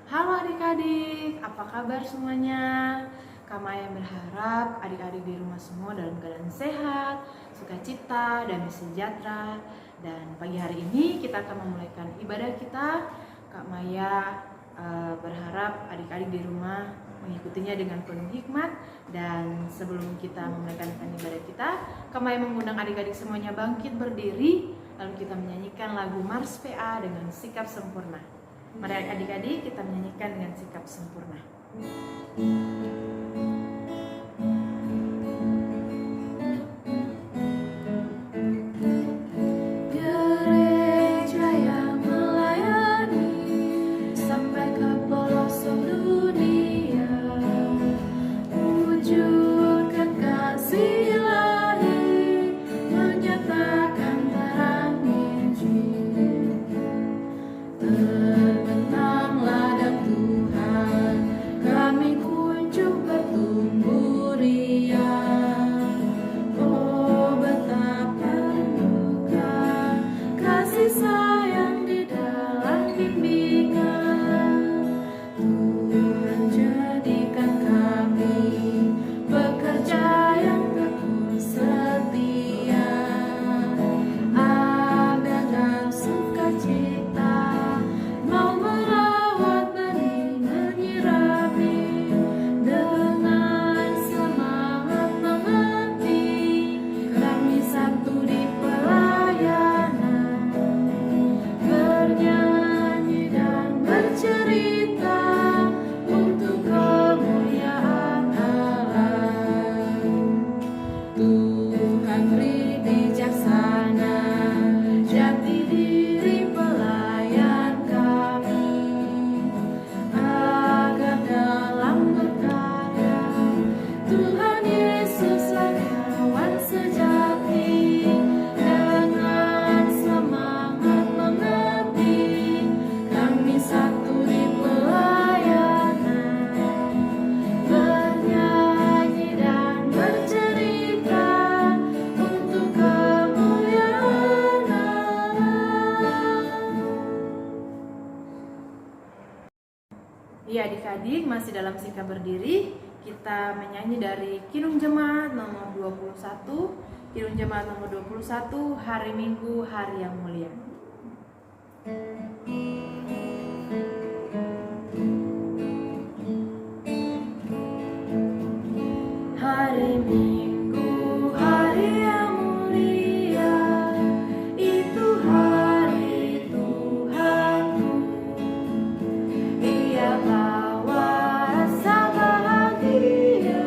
Halo adik-adik, apa kabar semuanya? Kak Maya berharap adik-adik di rumah semua dalam keadaan sehat, sukacita, damai sejahtera. Dan pagi hari ini kita akan memulaikan ibadah kita. Kak Maya berharap adik-adik di rumah mengikutinya dengan penuh hikmat. Dan sebelum kita memulaikan ibadah kita, Kak Maya mengundang adik-adik semuanya bangkit berdiri, lalu kita menyanyikan lagu Mars PA dengan sikap sempurna. Mari adik-adik kita menyanyikan dengan sikap sempurna. Gereja yang melayani sampai ke pelosok dunia, wujud kekasih ilahi menyatakan terang Injil. Terbenamlah dan Tuhan, kami kunjung bertumbuh riang. Oh betapa rindukan kasih sayang di dalam bimbingan. Tuhan jadikan kami bekerja yang tekun setia, agar dalam sukacita mau merawat benih menyirami, dengan semangat mengerti kami satu di pelayanan, bernyanyi dan bercerita untuk kemuliaan Allah. Tuhan beri bijaksana jati diri pelayan kami, agar dalam berkarya Tuhan Yesus karyawan sejati, dengan semangat mengerti kami satu di pelayanan, bernyanyi dan bercerita untuk kemuliaan Allah. Ya adik-adik, masih dalam sikap berdiri, kita menyanyi dari Kidung Jemaat nomor 21. Kidung Jemaat nomor 21, Hari Minggu, Hari yang Mulia. Hari Minggu, hari yang mulia, itu hari Tuhanku. Ia bawa rasa bahagia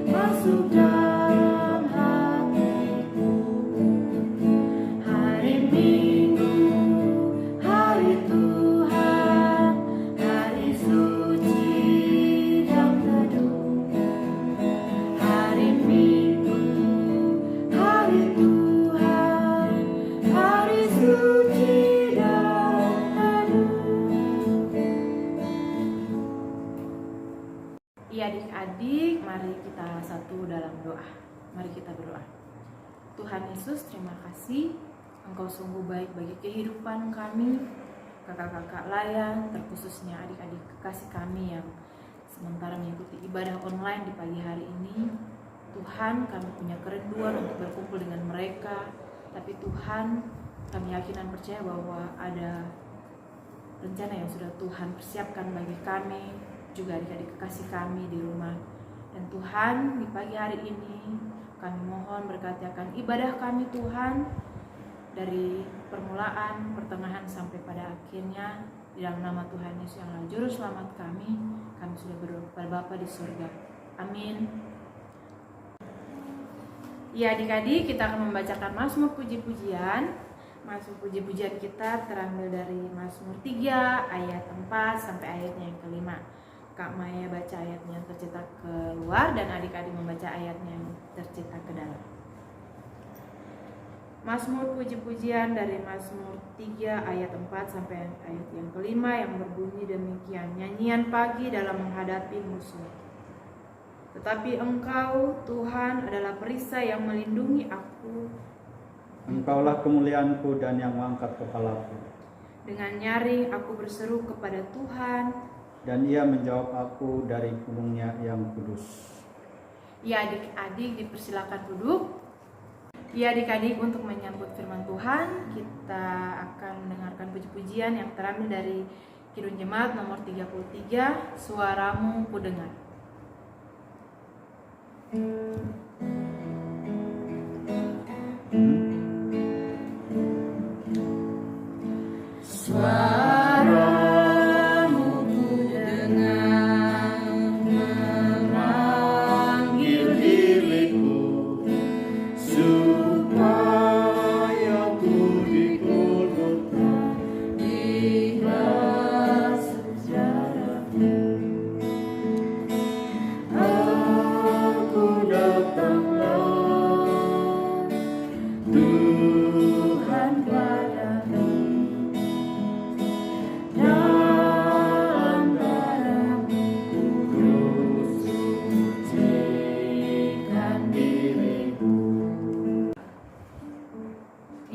masuk dalam hatiku. Hari Minggu, hari Tuhan, hari suci dan teduh. Hari Minggu, hari Tuhan, hari suci dan teduh. Iya adik-adik, mari kita satu dalam doa. Mari kita berdoa. Tuhan Yesus, terima kasih Engkau sungguh baik bagi kehidupan kami, kakak-kakak layan, terkhususnya adik-adik kekasih kami yang sementara mengikuti ibadah online di pagi hari ini. Tuhan, kami punya kerinduan untuk berkumpul dengan mereka, tapi Tuhan, kami yakin dan percaya bahwa ada rencana yang sudah Tuhan persiapkan bagi kami, juga adik-adik kekasih kami di rumah. Dan Tuhan, di pagi hari ini kami mohon berkati akan ibadah kami Tuhan, dari permulaan, pertengahan sampai pada akhirnya. Di dalam nama Tuhan Yesus yang adalah juru selamat kami sudah berdoa kepada Bapa di surga. Amin. Ya adik-adik, kita akan membacakan Mazmur puji-pujian. Mazmur puji-pujian kita terambil dari Mazmur 3 ayat 4 sampai ayatnya yang kelima. Kak Maya baca ayatnya yang tercetak keluar dan adik-adik membaca ayatnya yang tercetak ke dalam. Mazmur puji-pujian dari Mazmur 3 ayat 4 sampai ayat yang kelima yang berbunyi demikian. Nyanyian pagi dalam menghadapi musuh. Tetapi Engkau, Tuhan, adalah perisai yang melindungi aku. Engkaulah kemuliaanku dan yang mengangkat kepalaku. Dengan nyaring aku berseru kepada Tuhan, dan Ia menjawab aku dari gunungnya yang kudus. Ya adik-adik dipersilakan duduk. Ya adik-adik, untuk menyambut firman Tuhan, kita akan mendengarkan puji-pujian yang terambil dari Kidung Jemaat nomor 33, Suaramu Kudengar.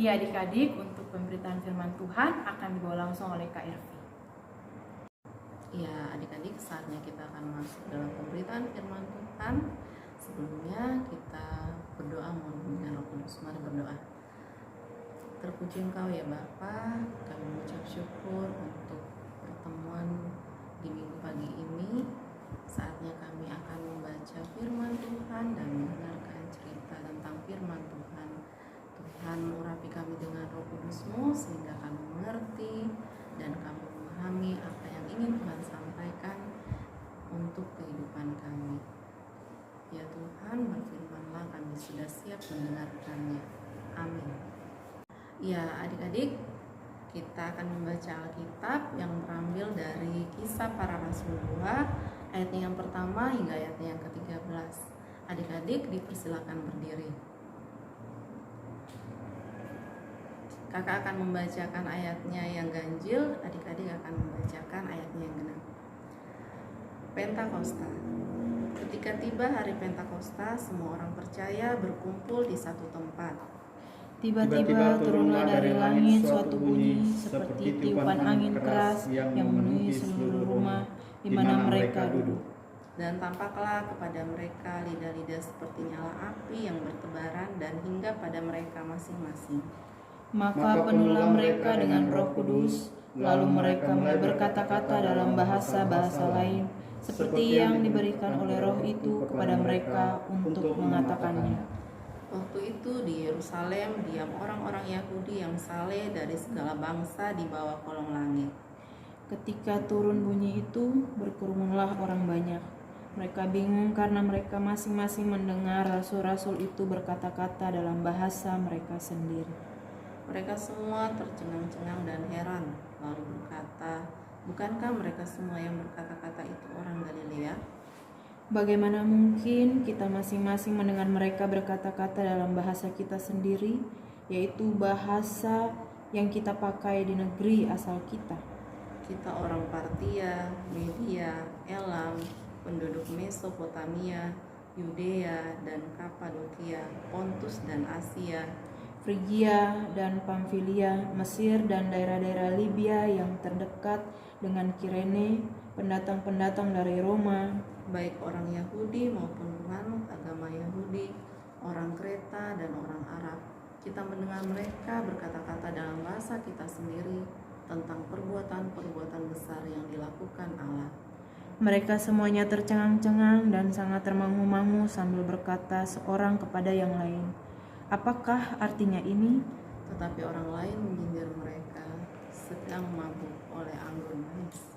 Iya adik-adik, untuk pemberitaan firman Tuhan akan dibawa langsung oleh Kak Irvi. Ya adik-adik, saatnya kita akan masuk dalam pemberitaan firman Tuhan. Sebelumnya kita berdoa mohon bimbingan Roh Kudus. Mari berdoa. Terpuji Engkau ya Bapa, kami mengucap syukur untuk pertemuan di minggu pagi ini. Saatnya kami akan membaca firman Tuhan dan mendengarkan cerita tentang firman Tuhan. Tuhan urapi kami dengan Roh Kudus-Mu sehingga kami mengerti dan kami memahami apa yang ingin Tuhan sampaikan untuk kehidupan kami. Ya Tuhan, berfirman-Lah, kami sudah siap mendengarkannya. Amin. Ya adik-adik, kita akan membaca Alkitab yang terambil dari Kisah Para Rasul 2 ayat yang pertama hingga ayat yang ke-13. Adik-adik dipersilakan berdiri. Kakak akan membacakan ayatnya yang ganjil, adik-adik akan membacakan ayatnya yang genap. Pentakosta. Ketika tiba hari Pentakosta, semua orang percaya berkumpul di satu tempat. Tiba-tiba turunlah dari langit suatu bunyi seperti tiupan angin keras yang memenuhi seluruh rumah di mana mereka duduk. Dan tampaklah kepada mereka lidah-lidah seperti nyala api yang bertebaran dan hingga pada mereka masing-masing. Maka penuhlah mereka dengan Roh Kudus, lalu mereka mulai berkata-kata dalam bahasa-bahasa lain, seperti yang diberikan oleh Roh itu kepada mereka untuk mengatakannya. Waktu itu di Yerusalem diam orang-orang Yahudi yang saleh dari segala bangsa di bawah kolong langit. Ketika turun bunyi itu, berkerumunlah orang banyak. Mereka bingung karena mereka masing-masing mendengar rasul-rasul itu berkata-kata dalam bahasa mereka sendiri. Mereka semua tercengang-cengang dan heran, lalu berkata, bukankah mereka semua yang berkata-kata itu orang Galilea? Bagaimana mungkin kita masing-masing mendengar mereka berkata-kata dalam bahasa kita sendiri, yaitu bahasa yang kita pakai di negeri asal kita? Kita orang Partia, Media, Elam, penduduk Mesopotamia, Yudea dan Kapadokia, Pontus dan Asia, Frigia dan Pamfilia, Mesir dan daerah-daerah Libya yang terdekat dengan Kirene, pendatang-pendatang dari Roma, baik orang Yahudi maupun penganut agama Yahudi, orang Kreta dan orang Arab. Kita mendengar mereka berkata-kata dalam bahasa kita sendiri tentang perbuatan-perbuatan besar yang dilakukan Allah. Mereka semuanya tercengang-cengang dan sangat termangu-mangu sambil berkata seorang kepada yang lain, apakah artinya ini? Tetapi orang lain menyindir mereka sedang mabuk oleh anggur manis.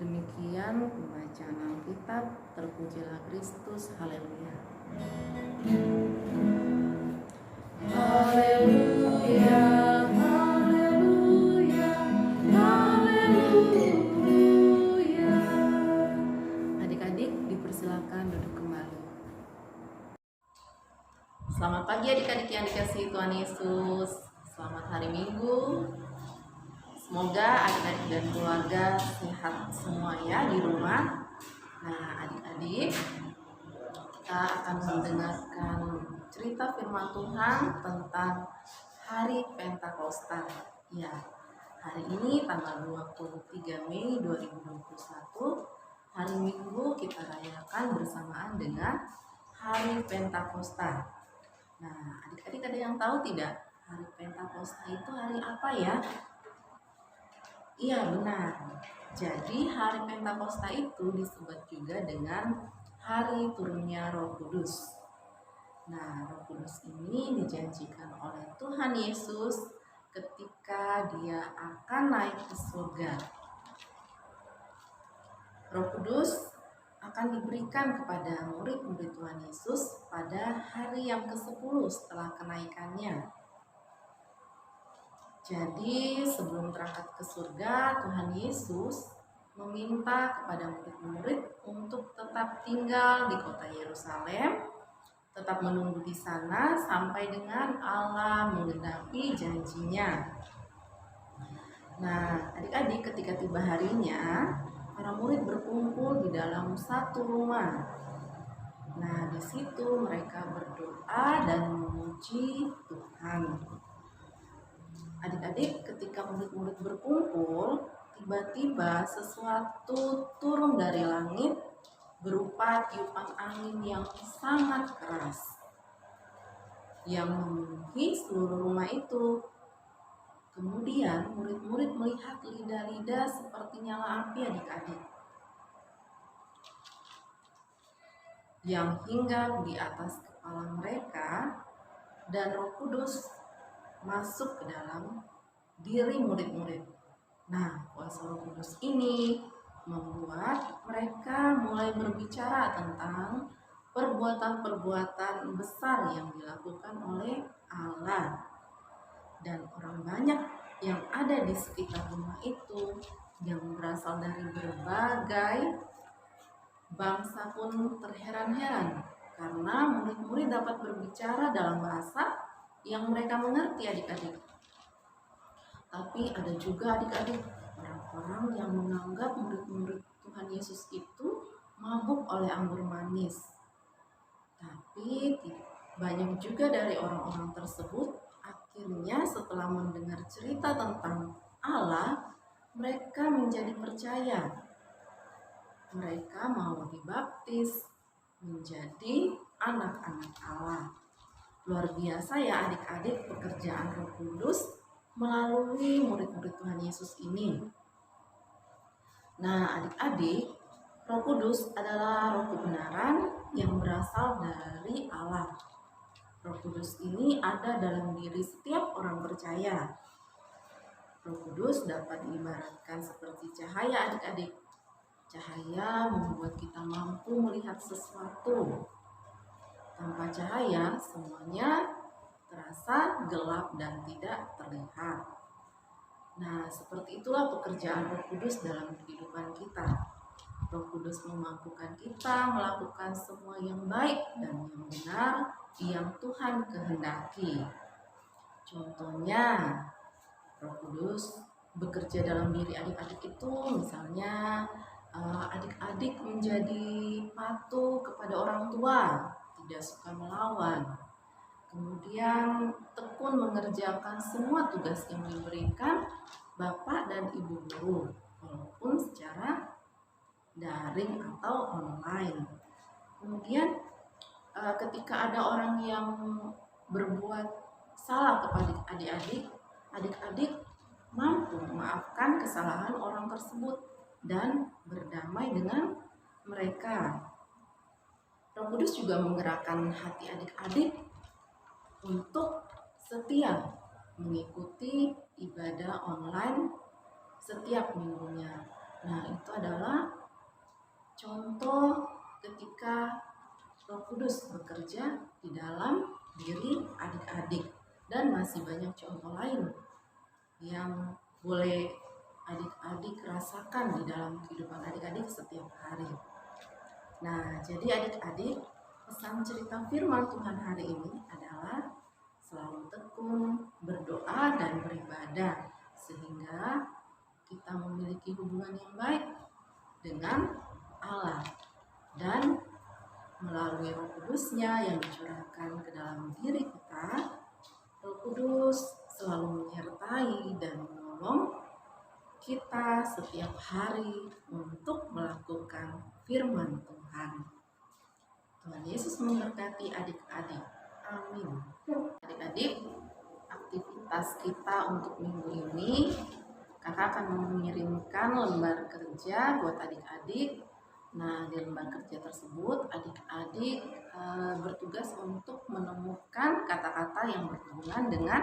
Demikian pembacaan Alkitab. Terpujilah Kristus. Haleluya. Haleluya. Haleluya. Haleluya. Adik-adik dipersilakan duduk kembali. Selamat pagi adik-adik yang dikasihi Tuhan Yesus. Selamat hari Minggu. Semoga adik-adik dan keluarga sehat semua ya di rumah. Nah adik-adik, kita akan mendengarkan cerita firman Tuhan tentang hari Pentakosta. Ya, Hari ini tanggal 23 Mei 2021, hari Minggu kita rayakan bersamaan dengan Hari Pentakosta. Nah, adik-adik ada yang tahu tidak? Hari Pentakosta itu hari apa ya? Iya, benar. Jadi hari Pentakosta itu disebut juga dengan hari turunnya Roh Kudus. Nah, Roh Kudus ini dijanjikan oleh Tuhan Yesus ketika Dia akan naik ke surga. Roh Kudus akan diberikan kepada murid-murid Tuhan Yesus pada hari yang ke-10 setelah kenaikannya. Jadi sebelum berangkat ke surga, Tuhan Yesus meminta kepada murid-murid untuk tetap tinggal di kota Yerusalem, tetap menunggu di sana sampai dengan Allah menggenapi janjinya. Nah, adik-adik, ketika tiba harinya, para murid berkumpul di dalam satu rumah. Nah, di situ mereka berdoa dan memuji Tuhan. Adik-adik, ketika murid-murid berkumpul, tiba-tiba sesuatu turun dari langit berupa tiupan angin yang sangat keras yang memenuhi seluruh rumah itu. Kemudian murid-murid melihat lidah-lidah seperti nyala api, adik-adik, yang hinggap di atas kepala mereka, dan Roh Kudus masuk ke dalam diri murid-murid. Nah, kuasa Roh Kudus ini membuat mereka mulai berbicara tentang perbuatan-perbuatan besar yang dilakukan oleh Allah. Dan orang banyak yang ada di sekitar rumah itu yang berasal dari berbagai bangsa pun terheran-heran karena murid-murid dapat berbicara dalam bahasa yang mereka mengerti, adik-adik. Tapi ada juga, adik-adik, orang-orang yang menganggap murid-murid Tuhan Yesus itu mabuk oleh anggur manis. Tapi banyak juga dari orang-orang tersebut akhirnya setelah mendengar cerita tentang Allah, mereka menjadi percaya. Mereka mau dibaptis menjadi anak-anak Allah. Luar biasa ya adik-adik pekerjaan Roh Kudus melalui murid-murid Tuhan Yesus ini. Nah, adik-adik, Roh Kudus adalah roh kebenaran yang berasal dari Allah. Roh Kudus ini ada dalam diri setiap orang percaya. Roh Kudus dapat diibaratkan seperti cahaya, adik-adik. Cahaya membuat kita mampu melihat sesuatu. Tanpa cahaya, semuanya terasa gelap dan tidak terlihat. Nah, seperti itulah pekerjaan Roh Kudus dalam kehidupan kita. Roh Kudus memampukan kita melakukan semua yang baik dan yang benar yang Tuhan kehendaki. Contohnya, Roh Kudus bekerja dalam diri adik-adik itu misalnya adik-adik menjadi patuh kepada orang tua, tidak suka melawan. Kemudian tekun mengerjakan semua tugas yang diberikan Bapak dan Ibu guru, walaupun secara daring atau online. Kemudian ketika ada orang yang berbuat salah kepada adik-adik, adik-adik mampu memaafkan kesalahan orang tersebut dan berdamai dengan mereka. Roh Kudus juga menggerakkan hati adik-adik untuk setia mengikuti ibadah online setiap minggunya. Nah, itu adalah contoh ketika Roh Kudus bekerja di dalam diri adik-adik, dan masih banyak contoh lain yang boleh adik-adik rasakan di dalam kehidupan adik-adik setiap hari. Nah, jadi adik-adik, pesan cerita firman Tuhan hari ini adalah selalu tekun berdoa dan beribadah sehingga kita memiliki hubungan yang baik dengan Allah, dan melalui Roh Kudusnya yang dicurahkan ke dalam diri kita, Roh Kudus selalu menyertai dan menolong kita setiap hari untuk melakukan firman Tuhan. Tuhan Yesus memberkati adik-adik. Amin. Adik-adik, aktivitas kita untuk minggu ini, kakak akan mengirimkan lembar kerja buat adik-adik. Nah, di lembar kerja tersebut adik-adik bertugas untuk menemukan kata-kata yang berhubungan dengan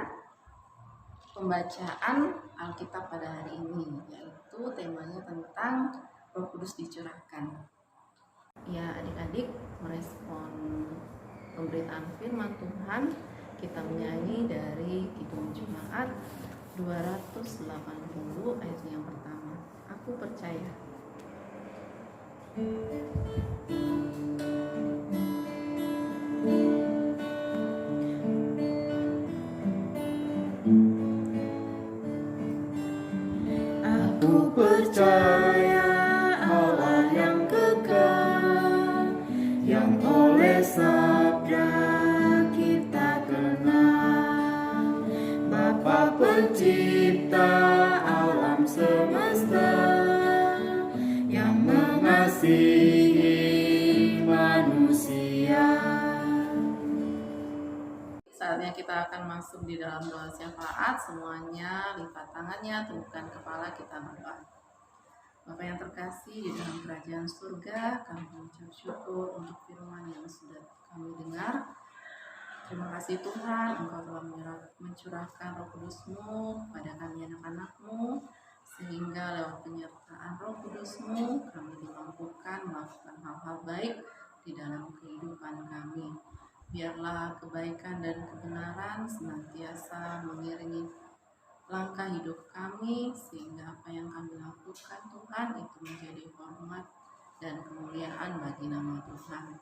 pembacaan Alkitab pada hari ini, yaitu temanya tentang Roh Kudus dicurahkan. Ya, adik-adik merespon pemberitaan firman Tuhan, kita menyanyi dari Kidung Jemaat 280 ayat yang pertama. Aku percaya. Aku percaya Allah yang kekal, yang oleh sabda kita kenal, Bapa pencipta alam semesta, yang mengasihi manusia. Saatnya kita akan masuk di dalam doa syafaat. Semuanya lipat tangannya, tundukkan kepala, kita berdoa. Bapa yang terkasih di dalam kerajaan surga, kami mengucap syukur untuk firman yang sudah kami dengar. Terima kasih Tuhan, Engkau telah mencurahkan Roh Kudus-Mu pada kami anak-anak-Mu, sehingga lewat penyertaan Roh Kudus-Mu kami dimampukan melakukan hal-hal baik di dalam kehidupan kami. Biarlah kebaikan dan kebenaran senantiasa mengiringi langkah hidup kami, sehingga apa yang kami lakukan Tuhan itu menjadi hormat dan kemuliaan bagi nama Tuhan.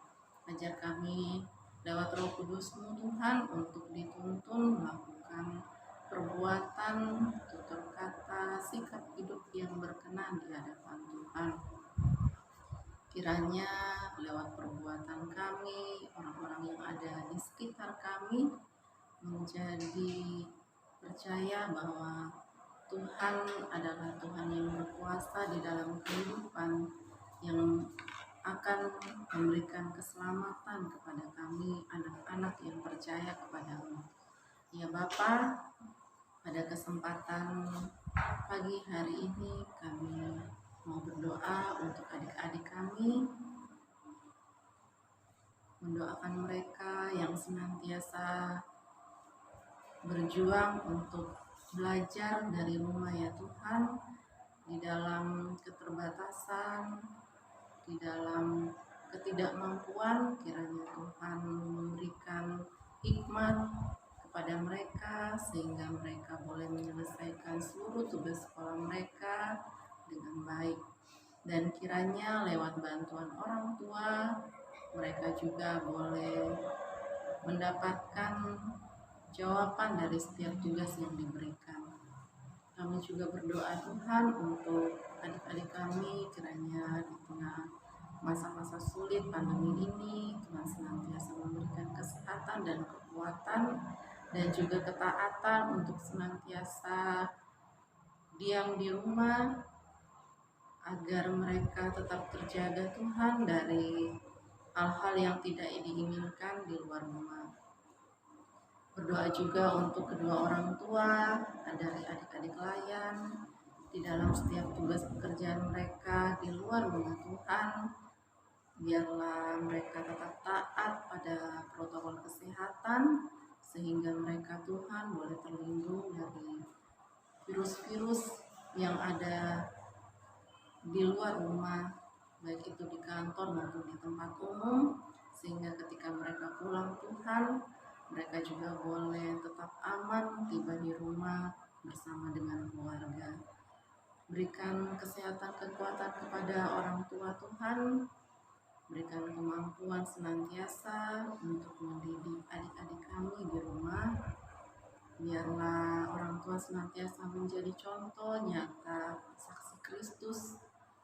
Ajar kami lewat Roh Kudus-Mu Tuhan untuk dituntun melakukan perbuatan, tutur kata, sikap hidup yang berkenan di hadapan Tuhan. Kiranya lewat perbuatan kami, orang-orang yang ada di sekitar kami menjadi percaya bahwa Tuhan adalah Tuhan yang berkuasa di dalam kehidupan, yang akan memberikan keselamatan kepada kami, anak-anak yang percaya kepada-Mu. Ya Bapa, pada kesempatan pagi hari ini kami mau berdoa untuk adik-adik kami, mendoakan mereka yang senantiasa berjuang untuk belajar dari rumah ya Tuhan, di dalam keterbatasan, di dalam ketidakmampuan. Kiranya Tuhan memberikan hikmat kepada mereka sehingga mereka boleh menyelesaikan seluruh tugas sekolah mereka dengan baik, dan kiranya lewat bantuan orang tua mereka juga boleh mendapatkan jawaban dari setiap tugas yang diberikan. Kami juga berdoa Tuhan untuk adik-adik kami, kiranya di tengah masa-masa sulit pandemi ini Tuhan senantiasa memberikan kesehatan dan kekuatan dan juga ketaatan untuk senantiasa diam di rumah, agar mereka tetap terjaga Tuhan dari hal-hal yang tidak diinginkan di luar rumah. Berdoa juga untuk kedua orang tua dari adik-adik layan di dalam setiap tugas pekerjaan mereka di luar rumah Tuhan. Biarlah mereka tetap taat pada protokol kesehatan sehingga mereka Tuhan boleh terlindung dari virus-virus yang ada di luar rumah, baik itu di kantor maupun di tempat umum, sehingga ketika mereka pulang Tuhan, mereka juga boleh tetap aman tiba di rumah bersama dengan keluarga. Berikan kesehatan kekuatan kepada orang tua Tuhan, berikan kemampuan senantiasa untuk mendidik adik-adik kami di rumah. Biarlah orang tua senantiasa menjadi contoh nyata saksi Kristus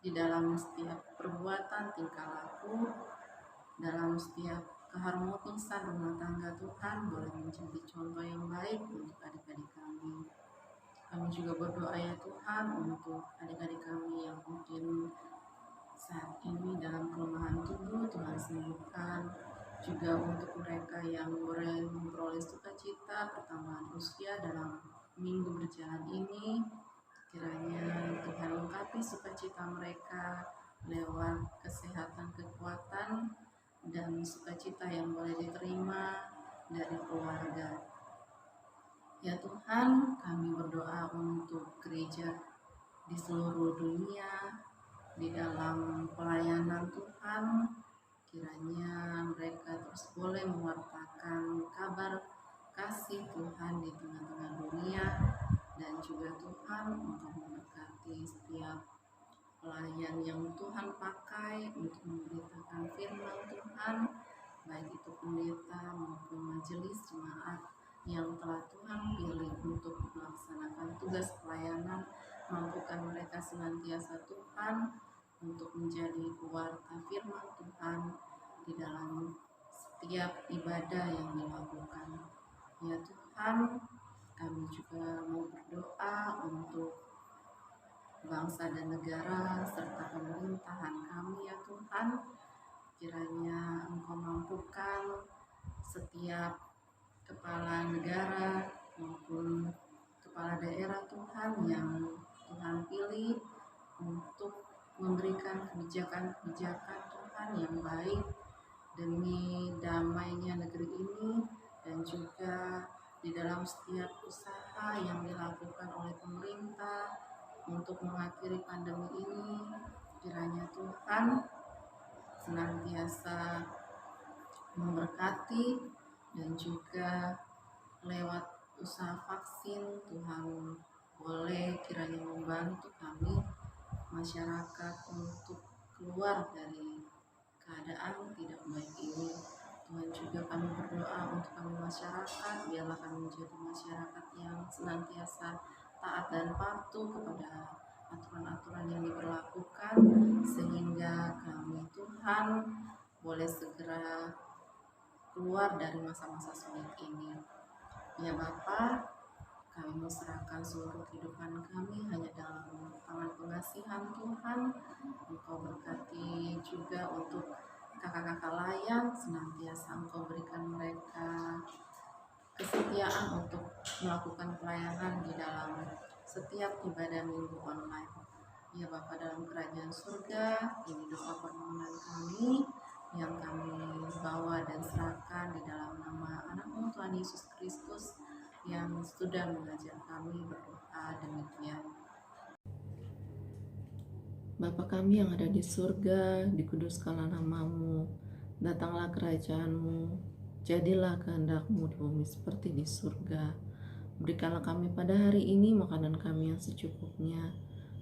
di dalam setiap perbuatan tingkah laku, dalam setiap keharmonisan rumah tangga Tuhan boleh menjadi contoh yang baik untuk adik-adik kami. Kami juga berdoa ya Tuhan untuk adik-adik kami yang mungkin saat ini dalam kelemahan tubuh, Tuhan sembuhkan. Juga untuk mereka yang memperoleh sukacita pertambahan usia dalam minggu berjalan ini, kiranya Tuhan lengkapi sukacita mereka lewat kesehatan, kekuatan, dan sukacita yang boleh diterima dari keluarga. Ya Tuhan, kami berdoa untuk gereja di seluruh dunia, di dalam pelayanan Tuhan, kiranya mereka terus boleh mewartakan kabar kasih Tuhan di tengah-tengah dunia, dan juga Tuhan untuk memberkati setiap pelayan yang Tuhan pakai untuk memberitakan firman Tuhan, baik itu pendeta maupun majelis jemaat yang telah Tuhan pilih untuk melaksanakan tugas pelayanan. Mampukan mereka senantiasa Tuhan untuk menjadi pewarta firman Tuhan di dalam setiap ibadah yang dilakukan. Ya Tuhan, kami juga mau berdoa untuk bangsa dan negara serta pemerintahan kami ya Tuhan. Kiranya Engkau mampukan setiap kepala negara maupun kepala daerah Tuhan yang Tuhan pilih untuk memberikan kebijakan-kebijakan Tuhan yang baik demi damainya negeri ini, dan juga di dalam setiap usaha yang dilakukan oleh pemerintah untuk mengakhiri pandemi ini. Kiranya Tuhan senantiasa memberkati, dan juga lewat usaha vaksin Tuhan boleh kiranya membantu kami masyarakat untuk keluar dari keadaan tidak baik ini. Tuhan, juga kami berdoa untuk kami masyarakat, biarlah kami menjadi masyarakat yang senantiasa taat dan patuh kepada aturan-aturan yang diberlakukan, sehingga kami Tuhan boleh segera keluar dari masa-masa sulit ini. Ya Bapa, kami menserahkan seluruh kehidupan kami hanya dalam tangan pengasihan Tuhan. Engkau berkati juga untuk kakak-kakak layan, senantiasa Engkau berikan mereka kesetiaan untuk melakukan pelayanan di dalam setiap ibadah minggu online. Ya Bapa dalam kerajaan surga, ini doa permohonan kami yang kami bawa dan serahkan di dalam nama anak-Mu Tuhan Yesus Kristus yang sudah mengajar kami berdoa demikian. Bapa kami yang ada di surga, dikuduskanlah nama-Mu, datanglah kerajaan-Mu, jadilah kehendak-Mu di bumi seperti di surga. Berikanlah kami pada hari ini makanan kami yang secukupnya,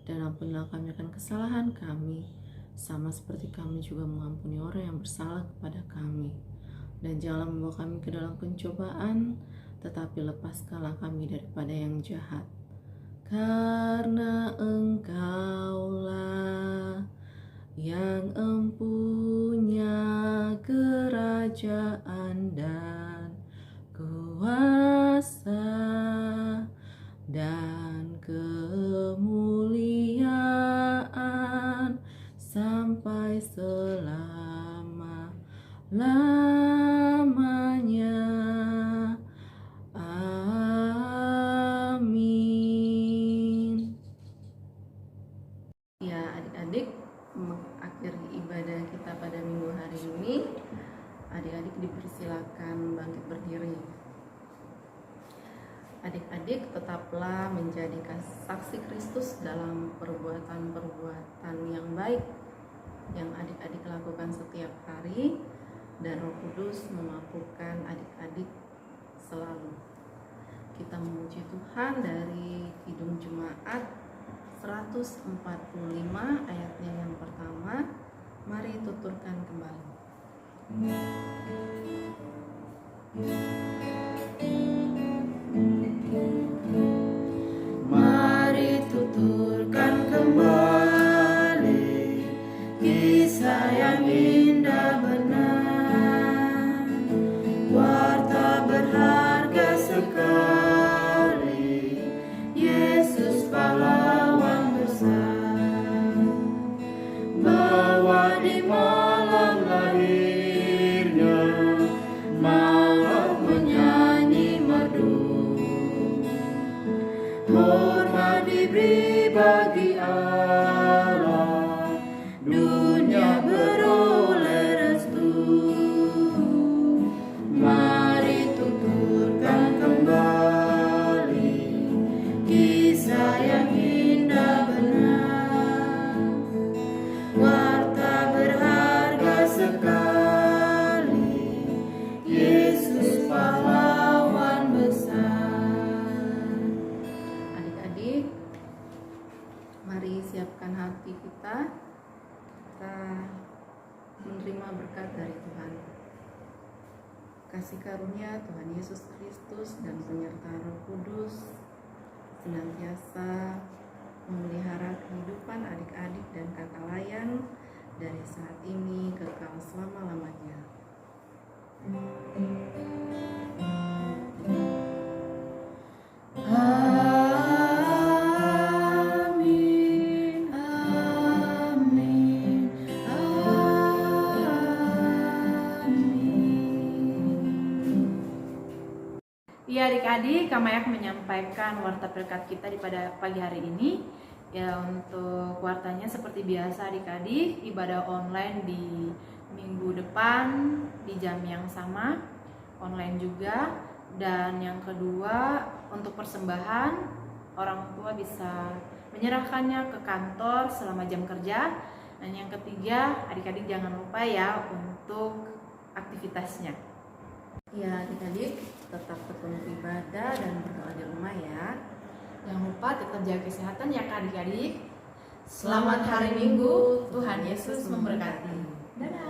dan ampunilah kami akan kesalahan kami, sama seperti kami juga mengampuni orang yang bersalah kepada kami. Dan janganlah membawa kami ke dalam pencobaan, tetapi lepaskanlah kami daripada yang jahat. Karena Engkaulah yang empunya kerajaan dan kuasa dan kemuliaan sampai selama-lamanya. Amin. Ya adik-adik, mengakhiri ibadah kita pada minggu hari ini, adik-adik dipersilakan bangkit berdiri. Adik-adik tetaplah menjadi saksi Kristus dalam perbuatan-perbuatan yang baik yang adik-adik lakukan setiap hari, dan Roh Kudus memampukan adik-adik selalu. Kita memuji Tuhan dari Kidung Jemaat 145 ayatnya yang pertama. Mari tuturkan kembali. Mari tuturkan kembali kisah yang indah benar, warta berharga sekali, Yesus hormat diberi bagi Allah, dunia beroleh restu. Mari tuturkan kembali kisah yang indah benar, warta berharga sekali, Yesus pahlawan besar. Adik-adik, mari siapkan hati kita menerima berkat dari Tuhan. Kasih karunia Tuhan Yesus Kristus dan penyertaan Roh Kudus senantiasa memelihara kehidupan adik-adik dan kakak layan dari saat ini kekal selama-lamanya. Amin, amin, amin. Ya adik-adik, Kak Maya menyampaikan warta berkat kita pada pagi hari ini. Ya, untuk wartanya seperti biasa adik-adik, ibadah online di minggu depan di jam yang sama, online juga. Dan yang kedua, untuk persembahan, orang tua bisa menyerahkannya ke kantor selama jam kerja. Dan yang ketiga, adik-adik jangan lupa ya untuk aktivitasnya. Ya adik-adik, tetap tekun ibadah dan berdoa di rumah ya. Jangan lupa tetap jaga kesehatan ya Kak adik-adik. Selamat hari Minggu, Tuhan Yesus memberkati. Dadah.